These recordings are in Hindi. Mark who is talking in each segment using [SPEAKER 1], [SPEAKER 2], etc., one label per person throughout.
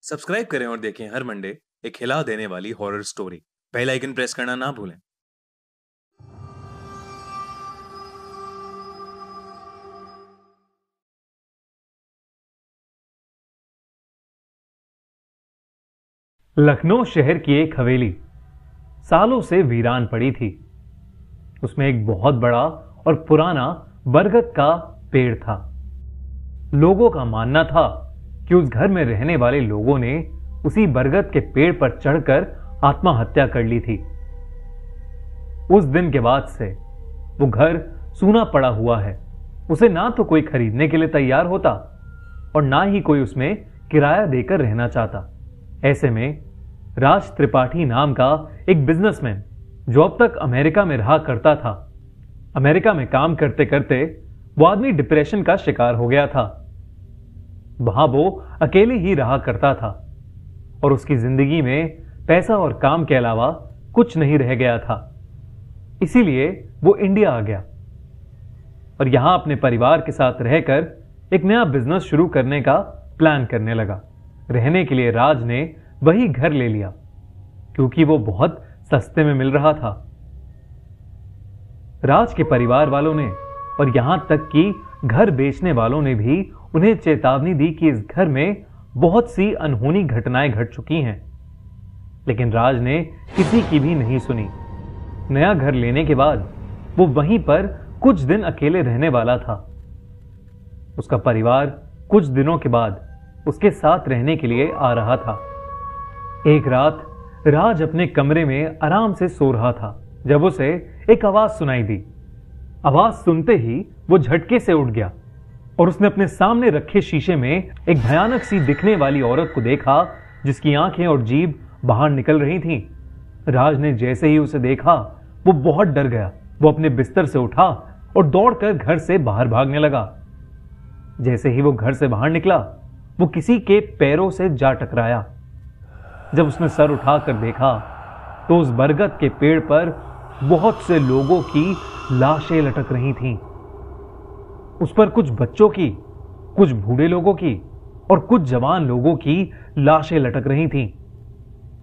[SPEAKER 1] सब्सक्राइब करें और देखें हर मंडे एक हिला देने वाली horror story. Bell icon press करना ना भूलें।
[SPEAKER 2] लखनऊ शहर की एक हवेली सालों से वीरान पड़ी थी। उसमें एक बहुत बड़ा और पुराना बरगद का पेड़ था। लोगों का मानना था कि उस घर में रहने वाले लोगों ने उसी बरगद के पेड़ पर चढ़कर आत्महत्या कर ली थी। उस दिन के बाद से वो घर सूना पड़ा हुआ है। उसे ना तो कोई खरीदने के लिए तैयार होता और ना ही कोई उसमें किराया देकर रहना चाहता। ऐसे में राज त्रिपाठी नाम का एक बिजनेसमैन जो अब तक अमेरिका में रहा करता था, अमेरिका में काम करते करते वो आदमी डिप्रेशन का शिकार हो गया था। वहां वो अकेले ही रहा करता था और उसकी जिंदगी में पैसा और काम के अलावा कुछ नहीं रह गया था। इसीलिए वो इंडिया आ गया और यहां अपने परिवार के साथ रहकर एक नया बिजनेस शुरू करने का प्लान करने लगा। रहने के लिए राज ने वही घर ले लिया क्योंकि वो बहुत सस्ते में मिल रहा था। राज के परिवार वालों ने और यहां तक कि घर बेचने वालों ने भी उन्हें चेतावनी दी कि इस घर में बहुत सी अनहोनी घटनाएं घट चुकी हैं, लेकिन राज ने किसी की भी नहीं सुनी। नया घर लेने के बाद वो वहीं पर कुछ दिन अकेले रहने वाला था। उसका परिवार कुछ दिनों के बाद उसके साथ रहने के लिए आ रहा था। एक रात राज अपने कमरे में आराम से सो रहा था जब उसे एक आवाज सुनाई दी। आवाज सुनते ही वो झटके से उठ गया और उसने अपने सामने रखे शीशे में एक भयानक सी दिखने वाली औरत को देखा जिसकी आंखें और जीभ बाहर निकल रही थीं। राज ने जैसे ही उसे देखा वो बहुत डर गया। वो अपने बिस्तर से उठा और दौड़कर घर से बाहर भागने लगा। जैसे ही वो घर से बाहर निकला वो किसी के पैरों से जा टकराया। जब उसने सर उठाकर देखा तो उस बरगद के पेड़ पर बहुत से लोगों की लाशें लटक रही थीं। उस पर कुछ बच्चों की, कुछ बूढ़े लोगों की और कुछ जवान लोगों की लाशें लटक रही थीं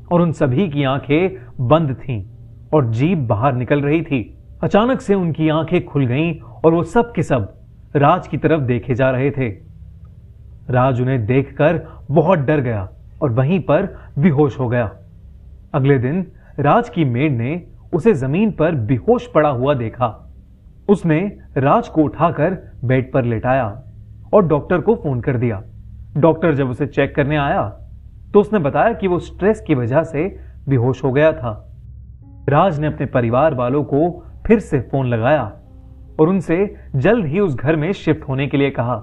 [SPEAKER 2] और उन सभी की आंखें बंद थीं और जीभ बाहर निकल रही थी। अचानक से उनकी आंखें खुल गईं और वो सब के सब राज की तरफ देखे जा रहे थे। राज उन्हें देखकर बहुत डर गया और वहीं पर बेहोश हो गया। अगले दिन राज की मेड ने उसे जमीन पर बेहोश पड़ा हुआ देखा। उसने राज को उठाकर बेड पर लेटाया और डॉक्टर को फोन कर दिया। डॉक्टर जब उसे चेक करने आया तो उसने बताया कि वो स्ट्रेस की वजह से बेहोश हो गया था। राज ने अपने परिवार वालों को फिर से फोन लगाया और उनसे जल्द ही उस घर में शिफ्ट होने के लिए कहा,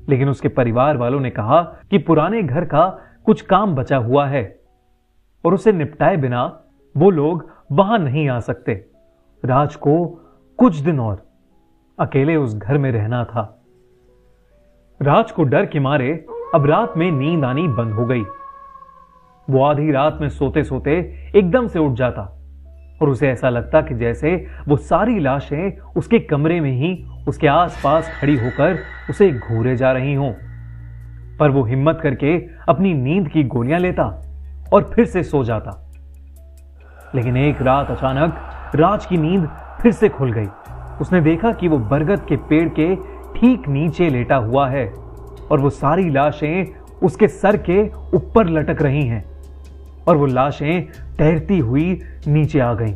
[SPEAKER 2] लेकिन उसके परिवार वालों ने कहा कि पुराने घर का कुछ काम बचा हुआ है और उसे निपटाए बिना वो लोग वहां नहीं आ सकते। राज को कुछ दिन और अकेले उस घर में रहना था। राज को डर के मारे अब रात में नींद आनी बंद हो गई। वो आधी रात में सोते सोते एकदम से उठ जाता और उसे ऐसा लगता कि जैसे वो सारी लाशें उसके कमरे में ही उसके आसपास खड़ी होकर उसे घूरे जा रही हों। पर वो हिम्मत करके अपनी नींद की गोलियां लेता और फिर से सो जाता। लेकिन एक रात अचानक राज की नींद फिर से खुल गई। उसने देखा कि वो बरगद के पेड़ के ठीक नीचे लेटा हुआ है और वो सारी लाशें उसके सर के ऊपर लटक रही हैं और वो लाशें तैरती हुई नीचे आ गईं।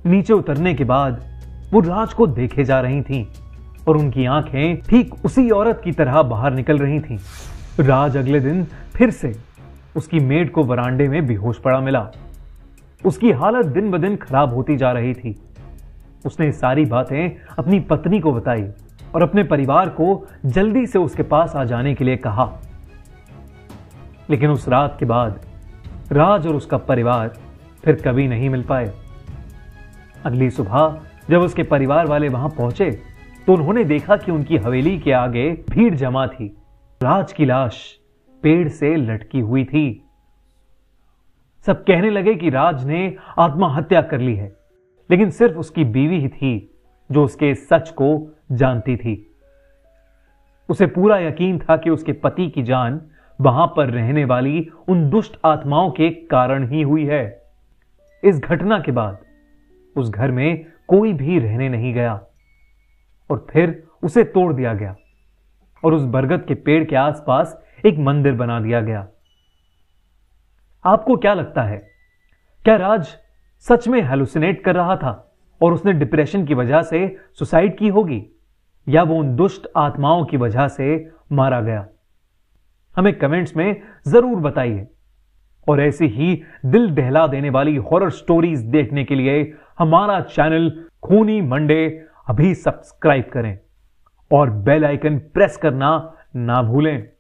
[SPEAKER 2] नीचे उतरने के बाद वो राज को देखे जा रही थीं और उनकी आंखें ठीक उसी औरत की तरह बाहर निकल रही थीं। राज अगले दिन फिर से उसकी मेड को वरांडे में बेहोश पड़ा मिला। उसकी हालत दिन ब दिन खराब होती जा रही थी। उसने सारी बातें अपनी पत्नी को बताई और अपने परिवार को जल्दी से उसके पास आ जाने के लिए कहा। लेकिन उस रात के बाद राज और उसका परिवार फिर कभी नहीं मिल पाए। अगली सुबह जब उसके परिवार वाले वहां पहुंचे तो उन्होंने देखा कि उनकी हवेली के आगे भीड़ जमा थी। राज की लाश पेड़ से लटकी हुई थी। सब कहने लगे कि राज ने आत्महत्या कर ली है, लेकिन सिर्फ उसकी बीवी ही थी जो उसके सच को जानती थी। उसे पूरा यकीन था कि उसके पति की जान वहां पर रहने वाली उन दुष्ट आत्माओं के कारण ही हुई है। इस घटना के बाद उस घर में कोई भी रहने नहीं गया और फिर उसे तोड़ दिया गया और उस बरगद के पेड़ के आसपास एक मंदिर बना दिया गया। आपको क्या लगता है, क्या राज सच में हेलुसिनेट कर रहा था और उसने डिप्रेशन की वजह से सुसाइड की होगी, या वो उन दुष्ट आत्माओं की वजह से मारा गया? हमें कमेंट्स में जरूर बताइए। और ऐसी ही दिल दहला देने वाली हॉरर स्टोरीज देखने के लिए हमारा चैनल खूनी मंडे अभी सब्सक्राइब करें और बेल आइकन प्रेस करना ना भूलें।